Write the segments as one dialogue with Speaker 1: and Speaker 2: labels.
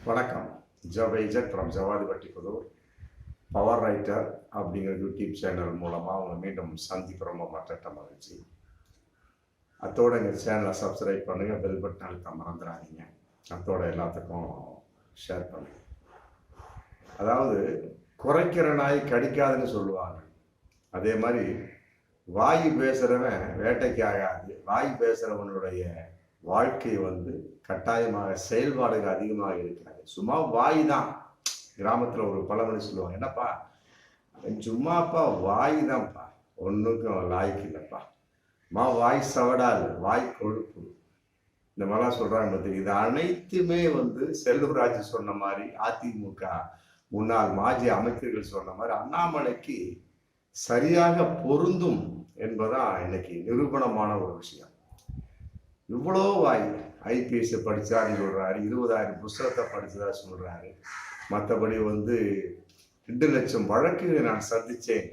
Speaker 1: வணக்கம். ஜவைஜட் from Javadipatti Pudur. Power writer அப்படிங்கிற யூடியூப் சேனல் மூலமாக அவங்க மீண்டும் சந்திப்பு மற்ற மகிழ்ச்சி. அத்தோட எங்கள் சேனலை சப்ஸ்கிரைப் பண்ணுங்கள், பெல் பட்டன் அழுத்த மறந்துடாதீங்க. அத்தோட எல்லாத்துக்கும் ஷேர் பண்ணுங்கள். அதாவது குறைக்கிற நாய் கடிக்காதுன்னு சொல்லுவாங்க. அதே மாதிரி வாய் பேசுகிறவன் வேட்டைக்கு ஆகாது. வாய் பேசுகிறவனுடைய வாழ்க்கை கட்டாயமாக செயல்பாடுகள் அதிகமாக இருக்காது. சும்மா வாய் தான். கிராமத்தில் ஒரு பழமொழி சொல்லுவாங்க, என்னப்பா சும்மாப்பா வாய் தான்ப்பா, ஒன்றுக்கும் லாய்க்கு இல்லைப்பா, வாய் சவடாது, வாய் கொழுப்பு, இந்த மாதிரிலாம் சொல்றாங்க. இது அனைத்துமே செல்வராஜ் சொன்ன மாதிரி, அதிமுக முன்னாள் மாஜி அமைச்சர்கள் சொன்ன மாதிரி அண்ணாமலைக்கு சரியாக பொருந்தும் என்பதான் இன்னைக்கு நிரூபணமான ஒரு விஷயம். இவ்வளோ வாய், ஐபிஎஸ் படித்தாருன்னு சொல்கிறாரு, 20,000 புத்தகத்தை படித்ததா சொல்கிறாரு, மற்றபடி 2 லட்சம் வழக்குகளை நான் சந்தித்தேன்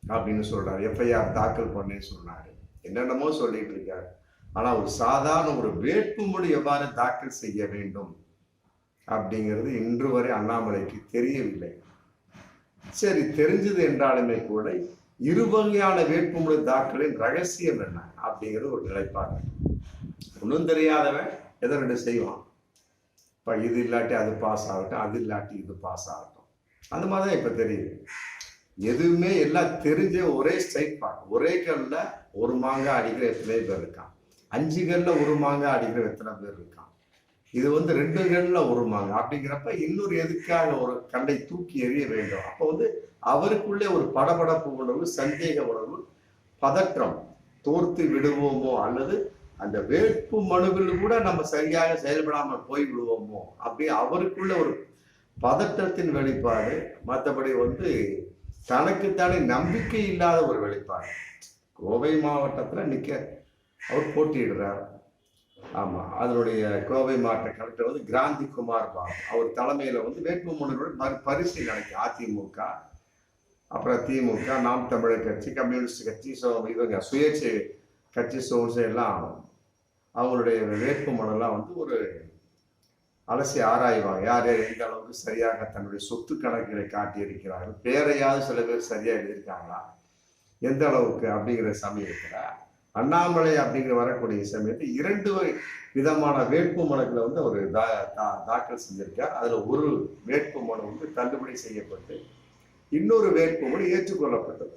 Speaker 1: அப்படின்னு சொல்கிறாரு, எஃப்ஐஆர் தாக்கல் பண்ணேன்னு சொன்னார், என்னென்னமோ சொல்லிட்டு இருக்காரு. ஆனால் ஒரு சாதாரண ஒரு வேட்புமனு எவ்வாறு தாக்கல் செய்ய வேண்டும் அப்படிங்கிறது இன்று வரை அண்ணாமலைக்கு தெரியவில்லை. சரி, தெரிஞ்சது என்றாலுமே கூட இருவகையான வேட்புமனு தாக்கலின் ரகசியம் என்ன அப்படிங்கிறது ஒரு நிலைப்பாடு. ஒன்றும் தெரியாதவன் எதை 2 செய்வான். இப்போ இது இல்லாட்டி அது பாஸ் ஆகட்டும், அது இல்லாட்டி இது பாஸ் ஆகட்டும், அந்த மாதிரி தான் இப்போ தெரியுது. எதுவுமே எல்லாம் தெரிஞ்ச ஒரே ஸ்ட்ரைட் பார்ட். ஒரே கல்ல ஒரு மாங்காய் அடிக்கிற எத்தனை பேர் இருக்கான், 5 கல்ல ஒரு மாங்காய் அடிக்கிற எத்தனை பேர் இருக்கான். இது 2 கல்ல ஒரு மாங்காய் அப்படிங்கிறப்ப இன்னொரு எதுக்காக ஒரு கண்டை தூக்கி எறிய வேண்டும். அப்போ அவருக்குள்ளே ஒரு படபடப்பு உணர்வு, சந்தேக உணர்வு, பதற்றம், தோர்த்து விடுவோமோ அல்லது அந்த வேட்பு மனுவில் கூட நம்ம சரியாக செயல்படாமல் போய் விடுவோமோ அப்படி அவருக்குள்ள ஒரு பதற்றத்தின் வெளிப்பாடு. மற்றபடி தனக்குத்தானே நம்பிக்கை இல்லாத ஒரு வெளிப்பாடு. கோவை மாவட்டத்துல அவர் போட்டியிடுறார். ஆமா, அதனுடைய கோவை மாவட்ட கலெக்டர் கிராந்தி குமார் பாபு, அவர் தலைமையில வேட்பு மனுக்கள் பரிசீலனைக்கு அதிமுக, அப்புறம் திமுக, நாம் தமிழர் கட்சி, கம்யூனிஸ்ட் கட்சி, இவங்க சுயேட்சை கட்சி, எல்லாம் அவங்களுடைய வேட்பு மனுலாம் ஒரு அலசி ஆராய்வாங்க. யார் யார் எந்த அளவுக்கு சரியாக தன்னுடைய சொத்து கணக்குகளை காட்டியிருக்கிறார்கள், பேரையாவது சில பேர் சரியா எழுதியிருக்காங்களா, எந்த அளவுக்கு அப்படிங்கிற சமயத்துல அண்ணாமலை அப்படிங்கிற வரக்கூடிய சமயத்தில் 2 விதமான வேட்பு மனுக்களை அவர் தாக்கல் செஞ்சிருக்கார். அதுல ஒரு வேட்பு மனு தள்ளுபடி செய்யப்பட்டு இன்னொரு வேட்பு மனு ஏற்றுக்கொள்ளப்பட்டது.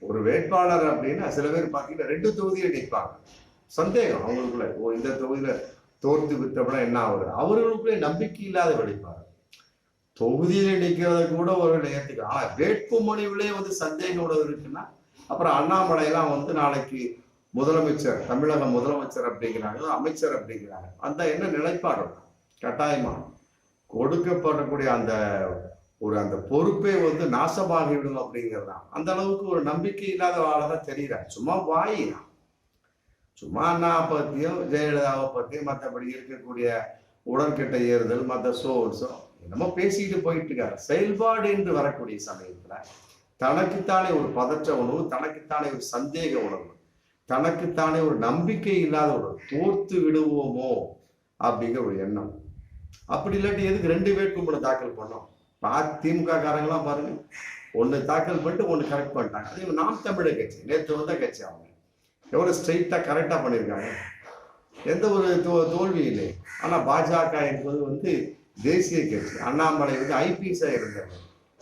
Speaker 1: ஒரு வேட்பாளர் அப்படின்னா சில பேர் பார்த்தீங்கன்னா 2 தொகுதியில் நிற்பாங்க. சந்தேகம் அவங்களுக்குள்ள, இந்த தொகுதியில தோர்த்து விட்டோம்னா என்ன ஆகுது, அவர்களுக்குள்ளே நம்பிக்கை இல்லாத வெளிப்பாடு. தொகுதியில நிற்கிறத கூட ஒரு ஏற்றுக்க, ஆனா வேட்பு மனுவிலே சந்தேக உணர்வு இருக்குன்னா அப்புறம் அண்ணாமலையெல்லாம் நாளைக்கு முதலமைச்சர், தமிழக முதலமைச்சர் அப்படிங்கிறாங்க, அமைச்சர் அப்படிங்கிறாங்க, அந்த என்ன நிலைப்பாடு கட்டாயமா கொடுக்கப்படக்கூடிய அந்த பொறுப்பே நாசமாகிவிடும் அப்படிங்கிறதான். அந்த அளவுக்கு ஒரு நம்பிக்கை இல்லாத ஆளதான் தெரிகிறார். சும்மா வாயினா, சும்மா அண்ணா பத்தியும் ஜெயலலிதாவை பத்தியும் மற்றபடி இருக்கக்கூடிய உடன்கட்டை ஏறுதல் மற்ற என்னமோ பேசிக்கிட்டு போயிட்டு இருக்காரு. செயல்பாடு என்று வரக்கூடிய சமயத்துல தனக்குத்தானே ஒரு பதற்ற உணர்வு, தனக்குத்தானே ஒரு சந்தேக உணர்வு, தனக்குத்தானே ஒரு நம்பிக்கை இல்லாத உணர்வு, தோர்த்து விடுவோமோ அப்படிங்கிற ஒரு எண்ணம். அப்படி இல்லாட்டி எதுக்கு 2 வேட்புமனு தாக்கல் பண்ணோம்? திமுக காரங்களாம் பாருங்க, 1 தாக்கல் பண்ணிட்டு 1 கரெக்ட் பண்ணிட்டாங்க. அதே நாம் தமிழர் கட்சி நேற்று கட்சி, அவங்க எவ்வளவு ஸ்ட்ரெயிட்டா கரெக்டா பண்ணியிருக்காங்க, எந்த ஒரு தோல்வி இல்லை. ஆனா பாஜக என்பது தேசிய கட்சி, அண்ணாமலை ஐபிஎஸ்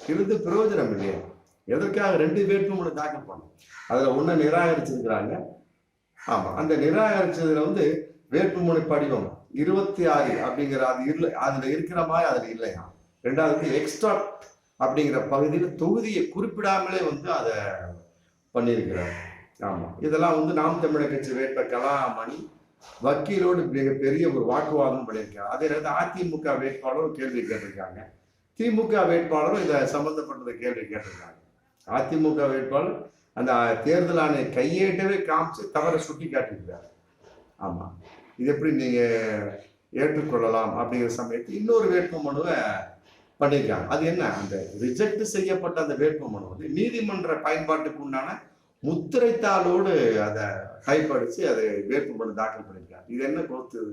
Speaker 1: இருந்து பிரயோஜனம் இல்லையா? எதற்காக 2 வேட்புமனு தாக்கல் பண்ணோம்? அதுல 1 நிராகரிச்சிருக்கிறாங்க. ஆமா, அந்த நிராகரிச்சதுல வேட்புமனு படிவம் 26 அப்படிங்கிற அது இல்லை, அதுல இருக்கிற மாதிரி அதுல இல்லையா. 2வது எக்ஸ்ட்ரா அப்படிங்கிற பகுதியில் தொகுதியை குறிப்பிடாமலே அதை பண்ணியிருக்கிறார். ஆமா, இதெல்லாம் நாம் தமிழர் கட்சி வேட்பாளர் கலாமணி வக்கீலோடு மிகப்பெரிய ஒரு வாக்குவாதம் பண்ணியிருக்காரு. அதே நேரத்தில் அதிமுக வேட்பாளரும் கேள்வி கேட்டிருக்காங்க, திமுக வேட்பாளரும் இதை சம்பந்தப்பட்டதை கேள்வி கேட்டிருக்காங்க. அதிமுக வேட்பாளர் அந்த தேர்தல் ஆணைய கையேட்டவே காமிச்சு தவறை சுட்டி காட்டியிருக்காரு. ஆமா, இது எப்படி நீங்க ஏற்றுக்கொள்ளலாம் அப்படிங்கிற சமயத்தில் இன்னொரு வேட்பு மனுவை பண்ணியிருக்காங்க. அது என்ன, அந்த ரிஜெக்ட் செய்யப்பட்ட அந்த வேட்பு மனு நீதிமன்ற பயன்பாட்டுக்கு உண்டான முத்திரைத்தாளோடு அதை கைப்படிச்சு அதை வேட்புமனு தாக்கல் பண்ணியிருக்காங்க. இது என்ன கொடுத்தது?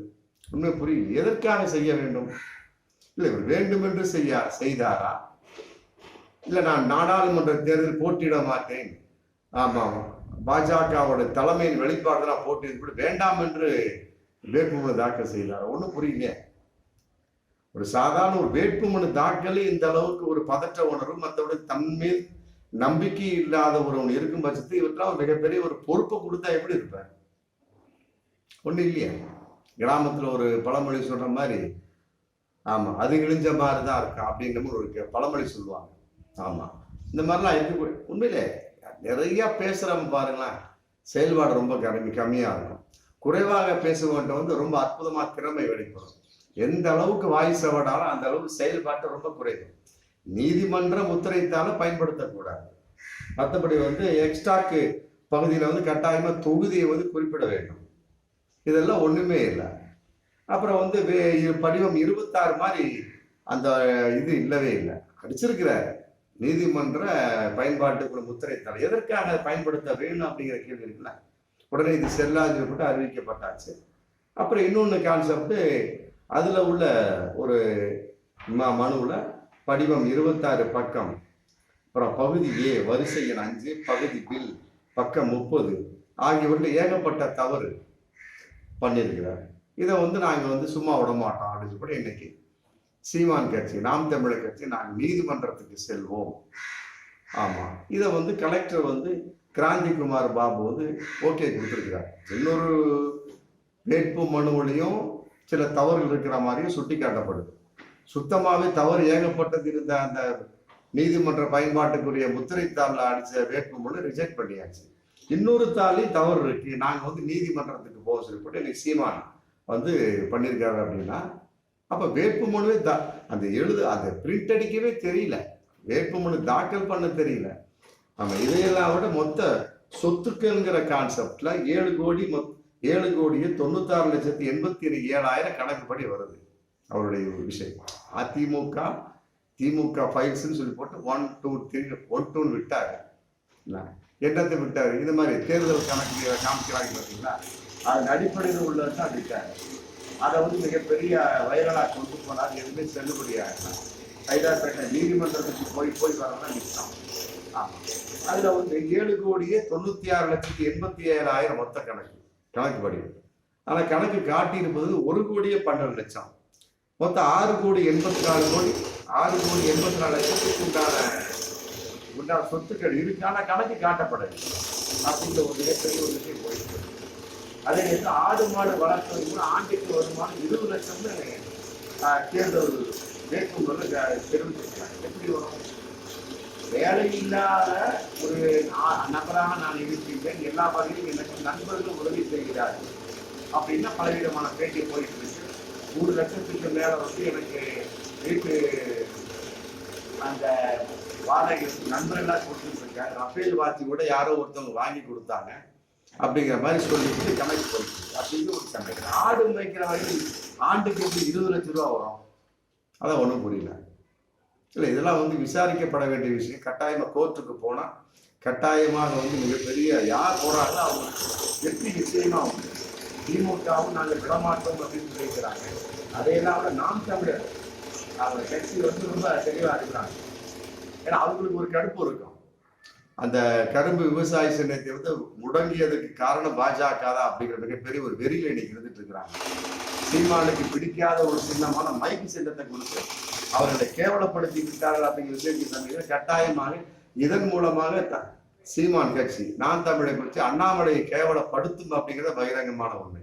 Speaker 1: உண்மை புரியல. எதற்காக செய்ய வேண்டும்? இல்லை இவர் வேண்டுமென்று செய்தாரா, இல்லை நான் நாடாளுமன்ற தேர்தலில் போட்டியிட மாட்டேன், ஆமாம் பாஜகவோட தலைமையின் வெளிப்பாடு நான் போட்டியிட வேண்டாம் என்று வேட்புமனு தாக்கல் செய்தாரா? ஒன்றும் புரியல. ஒரு சாதாரண ஒரு வேட்புமனு தாக்கலே இந்த அளவுக்கு ஒரு பதற்ற உணர்வு, மற்றபடி தன்மேல் நம்பிக்கை இல்லாத ஒருவன் இருக்கும் பட்சத்தில் இவற்றெல்லாம் மிகப்பெரிய ஒரு பொறுப்பை கொடுத்தா எப்படி இருப்பேன்? ஒண்ணு இல்லையா? கிராமத்துல ஒரு பழமொழி சொல்ற மாதிரி, ஆமா அது இழிஞ்ச மாதிரிதான் இருக்கா அப்படிங்கிற ஒரு பழமொழி சொல்லுவாங்க. ஆமா இந்த மாதிரிலாம் இருக்கு. உண்மையிலே நிறைய பேசுறவங்க பாருங்களேன், செயல்பாடு ரொம்ப கம்மியா இருக்கும். குறைவாக பேசுவவன்ட்ட ரொம்ப அற்புதமா திறமை வெளிப்படும். எந்த அளவுக்கு வாய் சவடாலும் அந்த அளவுக்கு செயல்பாட்டை ரொம்ப குறைவு. நீதிமன்ற முத்திரைத்தால பயன்படுத்தக்கூடாது. மற்றபடி எக்ஸ்ட்ராக்கு பகுதியில கட்டாயமா தொகுதியை குறிப்பிட வேண்டும். இதெல்லாம் ஒண்ணுமே இல்லை. அப்புறம் படிவம் 26 மாதிரி அந்த இது இல்லவே இல்லை. அடிச்சிருக்கிறார் நீதிமன்ற பயன்பாட்டுக்குள்ள முத்திரைத்தாள். எதற்காக பயன்படுத்த வேணும் அப்படிங்கிற கேள்வி இருக்குல்ல. உடனே இது செல்லாது அறிவிக்கப்பட்டாச்சு. அப்புறம் இன்னொன்னு கான்செப்ட், அதுல உள்ள ஒரு மனுவுல படிவம் 26 பக்கம், அப்புறம் பகுதி ஏ வரிசை எண் 5 பகுதி பில் பக்கம் 30 ஆகியவற்றில் ஏகப்பட்ட தவறு பண்ணியிருக்கிறார். இதை நாங்க சும்மா விட மாட்டோம் அப்படின்னு சொல்லி இன்னைக்கு சீமான் கட்சி, நாம் தமிழர் கட்சி நாங்கள் நீதிமன்றத்துக்கு செல்வோம். ஆமா இதை கலெக்டர் கிராந்திகுமார் பாபு ஓகே கொடுத்துருக்கிறார். இன்னொரு வேட்பு மனுவிலையும் சில தவறுகள் இருக்கிற மாதிரியும் சுட்டி காட்டப்படுது. சுத்தமாவே தவறு ஏகப்பட்டது இருந்த அந்த நீதிமன்ற பயன்பாட்டுக்குரிய முத்திரைத்தாள் அடிச்ச வேட்பு மனு ரிஜெக்ட் பண்ணியாச்சு. இன்னொரு தாளி தவறு இருக்கு, நாங்க நீதிமன்றத்துக்கு போக சொல்லிப்பட்டு இன்னைக்கு சீமான் பண்ணியிருக்காரு அப்படின்னா, அப்ப வேட்பு மனுவே அந்த பிரிண்ட் அடிக்கவே தெரியல, வேட்பு மனு தாக்கல் பண்ண தெரியல. ஆமா இதையெல்லாம் விட மொத்த சொத்துக்கள்ங்கிற கான்செப்ட்ல 7,96,86,87,000 கணக்குப்படி வருது அவருடைய விஷயம். அதிமுக திமுக ஃபைல்ஸ்ன்னு சொல்லி போட்டு 1 2 3 1 2 விட்டாரு. என்னத்தை விட்டாரு? இந்த மாதிரி தேர்தல் கணக்கு காமிக்கிறாங்க பார்த்தீங்களா, அதன் அடிப்படையில் உள்ளதான் விட்டாரு. அதை மிகப்பெரிய வைரலாக கொண்டு போனால் எதுவுமே செல்லுபடியாக ஹைதராபாத் நீதிமன்றத்துக்கு போய் வரதான் நிற்கும். ஆமாம் அதுல 7,96,87,000 மொத்த கணக்குப்படி. ஆனா கணக்கு காட்டியிருப்பது 1,12,00,000. மொத்தம் 6,84,00,000 உண்டான சொத்துக்கள் இருக்கான கணக்கு காட்டப்படவில்லை அப்படின்ற ஒரு மிகப்பெரிய ஒரு விஷயம் போயிட்டு. அதே நேரத்தில் ஆடு மாடு வளர்ப்பது ஆண்டுக்கு வருமானம் 20 லட்சம்னு தேர்தல் வேட்புமனு தெரிவிச்சிருக்காங்க. எப்படி வரும்? வேலை இல்லாத ஒரு நபராக நான் இருக்கின்றேன், எல்லா வகையிலும் எனக்கு நண்பர்கள் உதவி செய்கிறார்கள் அப்படின்னா பலவிதமான பேட்டி போயிட்டு இருக்கு. 3 லட்சத்துக்கு மேல எனக்கு வீட்டு அந்த வாடகை நண்பர்களாக கொடுத்துட்டு இருக்காங்க. ரஃபேல் வாட்சி கூட யாரோ ஒருத்தவங்க வாங்கி கொடுத்தாங்க அப்படிங்கிற மாதிரி சொல்லிட்டு கணக்கு போயிட்டு அப்படின்னு ஒரு கணக்கு. ஆடு மேய்க்கிற வகையில் ஆண்டுக்கு எப்படி 20 லட்சம் ரூபா வரும்? அதான் ஒன்றும் புரியல. இல்லை இதெல்லாம் விசாரிக்கப்பட வேண்டிய விஷயம். கட்டாயமா கோர்ட்டுக்கு போனா கட்டாயமாக மிகப்பெரிய யார் போறாங்களோ அவங்க வெற்றி நிச்சயமா உண்டு. திமுகவும் நாங்கள் விடமாட்டோம் அப்படின்னு சொல்லியிருக்கிறாங்க. அதையெல்லாம் விட நாம் தமிழர் அவங்க கட்சி ரொம்ப தெளிவா இருக்கிறாங்க. ஏன்னா அவங்களுக்கு ஒரு கடுப்பு இருக்கும். அந்த கரும்பு விவசாய சின்னத்தை முடங்கியதுக்கு காரணம் பாஜக தான் அப்படிங்கிற மிகப்பெரிய ஒரு வெறியில இன்னைக்கு இருந்துட்டு இருக்கிறாங்க. சீமானுக்கு பிடிக்காத ஒரு சின்னமான மைக்கு சின்னத்தை கொடுத்து அவர்களை கேவலப்படுத்தி விட்டார்கள் அப்படிங்கிற விஷயத்தை கட்டாயமாக இதன் மூலமாக சீமான் கட்சி நாம் தமிழர் கட்சி அண்ணாமலையை கேவலப்படுத்தும் அப்படிங்கிறத பகிரங்கமான உண்மை.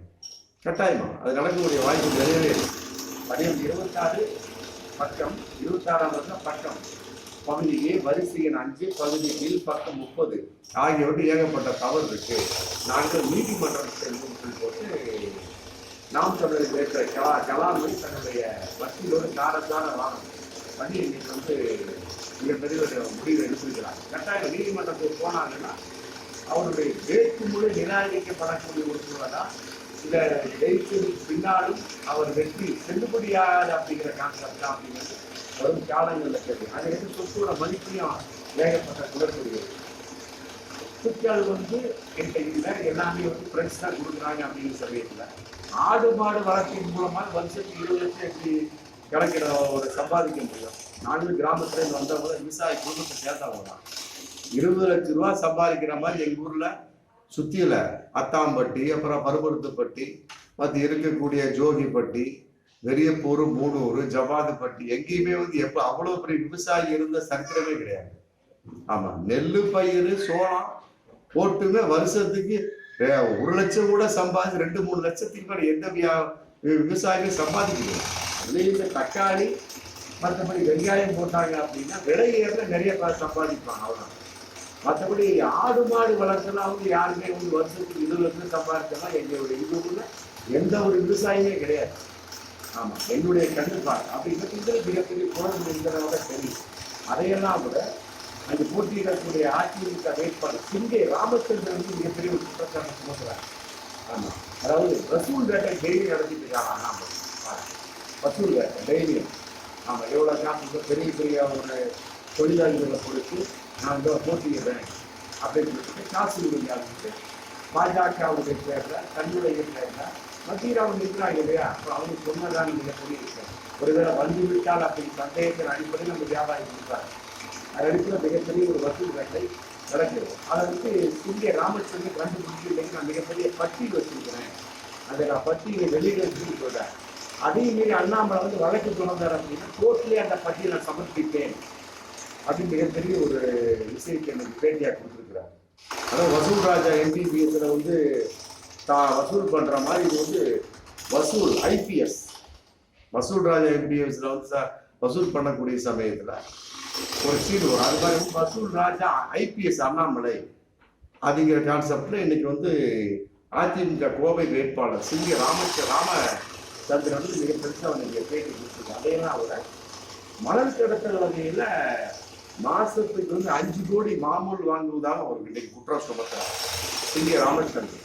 Speaker 1: கட்டாயமா அது நடக்கக்கூடிய வாய்ப்பு நிறையவே இல்லை. படிவம் 26 பக்கம் 26 பக்கம் பகுதி ஏ வரிசை எண் 5 பகுதி பில் பக்கம் 30 ஆகியவற்றை ஏகப்பட்ட தவறு இருக்கு. நாங்கள் நீதிமன்றத்தில் போட்டு நாம் தமிழர் ஏற்ற கலாமணி தன்னுடைய வக்கீலோடு காரத்தான வாரம் பண்ணி இன்னைக்கு மிகப்பெரிய முடிவை எடுத்திருக்கிறாங்க. கட்டாயம் நீதிமன்றத்துக்கு போனாங்கன்னா அவருடைய வேட்புமனு நிராகரிக்கப்படக்கூடிய ஒரு சூழலா இல்ல ஜெயிச்சதுக்கு பின்னாலும் அவர் வெற்றி செல்லுபடியாது அப்படிங்கிற கான்செப்டா அப்படிங்கிறது வரும் காலங்களில் கேள்வி. அதை சொத்தோட மதிப்பையும் ஏகப்பட்ட குடக்கூடியது. சொத்துக்கள் என்கிட்ட இல்லை, எல்லாமே பிரெண்ட்ஸ் தான் கொடுக்குறாங்க அப்படின்னு சொல்லியிருக்கல. ஆடு மாடு வளர்ச்சியின் மூலமாக வருஷத்துக்கு 20 லட்சம் எப்படி கிடைக்கிற ஒரு சம்பாதிக்க முடியும். நாங்களும் கிராமத்துலேருந்து வந்தவங்க விவசாய குடும்பத்தை சேர்த்தவங்க தான். 20 லட்சம் ரூபா சம்பாதிக்கிற மாதிரி எங்கள் ஊரில் சுற்றியில் அத்தாம்பட்டி, அப்புறம் பருபருத்துப்பட்டி, மற்ற இருக்கக்கூடிய ஜோகிப்பட்டி, வெறியப்பூர், மூணூர், ஜவாதுப்பட்டி எங்கேயுமே வந்து எப்போ அவ்வளோ பெரிய விவசாயி இருந்த சரித்திரமே கிடையாது. ஆமாம், நெல் பயிர் சோளம் போட்டுமே வருஷத்துக்கு 1 லட்சம் கூட சம்பாதிச்சு 2-3 லட்சத்துக்கு மேலே எந்த விவசாயிகள் சம்பாதிக்கல. அதுலேயும் இந்த தக்காளி மற்றபடி வெங்காயம் போட்டாங்க அப்படின்னா விலை ஏறில் நிறைய பேர் சம்பாதிப்பாங்க. அவ்வளோ. மற்றபடி ஆடு மாடு வளர்க்கலாம் வந்து யாருமே வந்து வருஷத்துக்கு 20 லட்சம் சம்பாதிக்கலாம் எங்களுடைய இதுல எந்த ஒரு விவசாயமே கிடையாது. ஆமாம், என்னுடைய கண்டுபாடு அப்படிங்கிறது மிகப்பெரிய குழந்தைங்கிறத தெரியும். அதையெல்லாம் கூட அங்கு போட்டியிடக்கூடிய அதிமுக வேட்பாளர் சிங்கே ராமச்சந்திரன் வந்து மிகப்பெரிய ஒரு குற்றச்சாட்டு சுமத்துறாங்க. ஆமாம், அதாவது வசூல் வேட்டை டெய்லி நடத்திட்டு இருக்காங்க. ஆமாம், வசூல் வேட்டை டெய்லியும். ஆமாம், எவ்வளோ காசு பெரிய பெரிய ஒரு தொழிலாளிகளை கொடுத்து நான் இதை போட்டியிடுறேன் அப்படின்னு சொல்லிட்டு காசு விளையாடிட்டு பாஜகவுடைய பேரில் தன்னுடைய பேரில் மத்தியில் அவங்க இருக்கிறாங்க இல்லையா? அப்புறம் அவங்க சொன்னதான் நீங்கள் சொல்லியிருக்கேன். ஒருவேளை வந்து விட்டால் அப்படின்னு சந்தேகத்தின் அடிப்படையில் நம்ம வியாபாரி கொடுத்தாங்க. அது அடிப்படையில் மிகப்பெரிய ஒரு வசூல் வேட்டை நடக்கிறது. அதை வந்து சிங்கே ராமச்சந்திரன் கண்டுபிடிச்சி இல்லைங்க நான் மிகப்பெரிய பட்டியல் வச்சிருக்கிறேன், அதை நான் பட்டியலை வெளியிட வச்சுன்னு சொல்கிறேன். அதையும் மீறி அண்ணாமலை வந்து வழக்கு தொடர்ந்தார் அப்படின்னா கோர்ட்லேயே அந்த பட்டியலை சமர்ப்பிப்பேன் அப்படின்னு மிகப்பெரிய ஒரு விஷயத்தை எனக்கு பேட்டியாக கொடுத்துருக்குறாரு. அதாவது வசூல் ராஜா MBBSல வந்து தான் வசூல் பண்ணுற மாதிரி இது வந்து வசூல் IPS வசூல் ராஜா MBBSல வந்து வசூல் பண்ணக்கூடிய சமயத்தில் ஒரு சீன் வரும். அது மாதிரி வசூல் ராஜா IPS அண்ணாமலை அப்படிங்கிற கான்செப்ட்ல இன்னைக்கு வந்து அதிமுக கோவை வேட்பாளர் சிங்கே ராமச்சந்திரன் வந்து மிக பெருசாக வந்து பேட்டி கொடுத்துருக்காங்க. அதையெல்லாம் விட மணல் கடத்தல் வகையில் மாசத்துக்கு வந்து 5 கோடி மாமூல் வாங்குவதாக அவர் இன்னைக்கு குற்றம் சுமத்துறார் சிங்கே ராமச்சந்திரன்,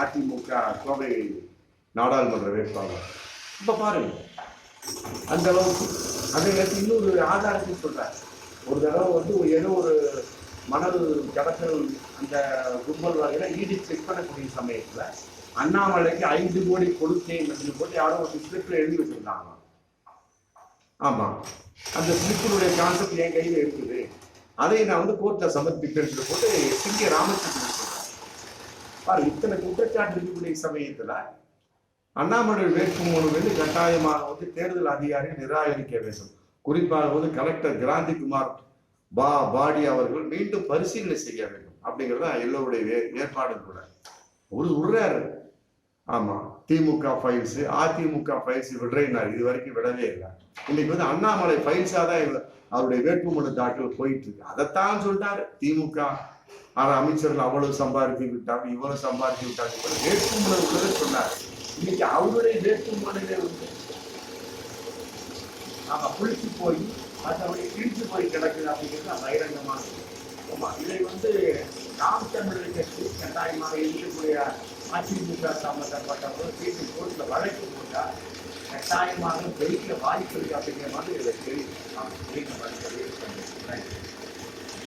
Speaker 1: அதிமுக கோவை நாடாளுமன்ற வேட்பாளர். இப்ப பாருங்க அந்த அளவுக்கு. அதை எடுத்து இன்னொரு ஆதாரத்தை சொல்றாரு. ஒரு தடவை வந்து ஏதோ ஒரு மணல் கடத்தல் அந்த கும்பல் வகையில ஈடு செக் பண்ணக்கூடிய சமயத்துல அண்ணாமலைக்கு 5 கோடி கொடுத்தேன் அப்படின்னு போட்டு யாரோ ஒரு ஸ்லிப்ல எழுதி வச்சிருந்தாங்க. ஆமா, அந்த ஸ்லிப்பினுடைய கான்செப்ட் என் கையில இருக்குது, அதை நான் வந்து கோர்ட்ல சமர்ப்பிப்பேன்னு போட்டு சிங்கே ராமச்சந்திரன் சொல்றாரு. பாரு, இத்தனை குற்றச்சாட்டு இருக்கக்கூடிய சமயத்துல அண்ணாமலை வேட்புமனு வந்து கட்டாயமாக வந்து தேர்தல் அதிகாரிகள் நிராகரிக்க வேண்டும். குறிப்பாக வந்து கலெக்டர் கிராந்திகுமார் பாடி அவர்கள் மீண்டும் பரிசீலனை செய்ய வேண்டும் அப்படிங்கிறத எல்லோருடைய ஏற்பாடும் கூட. ஒரு உர்றாரு. ஆமா, திமுக ஃபைல்ஸ் அதிமுக ஃபைல்ஸ் விடுறேன்னாரு, இது வரைக்கும் விடவே இல்லை. இன்னைக்கு வந்து அண்ணாமலை ஃபைல்ஸா தான் அவருடைய வேட்புமனு தாக்கல் போயிட்டு இருக்கு. அதைத்தான் சொல்லிட்டாரு திமுக அமைச்சர்கள் அவ்வளவு சம்பாதித்து விட்டாங்க, இவ்வளவு சம்பாதித்து விட்டாங்க, வேட்புமனு உள்ளதை சொன்னார். இன்னைக்கு அவருடைய வேட்புமனுலே வந்து நாம குளிச்சு போய் மற்றவங்க கிழிச்சு போய் கிடக்குது அப்படிங்கிறது பகிரங்கமான. ஆமா, இதை வந்து நாம் தமிழர் கட்சி கட்டாயமாக இருக்கக்கூடிய அதிமுக சம்பந்தப்பட்டவர்கள் தீர்ப்பு கோர்ட்ல வழக்கு போட்டால் கட்டாயமாக ஜெயிக்க வாய்ப்பு இருக்கு அப்படிங்கிற மாதிரி இதை தெரியும்.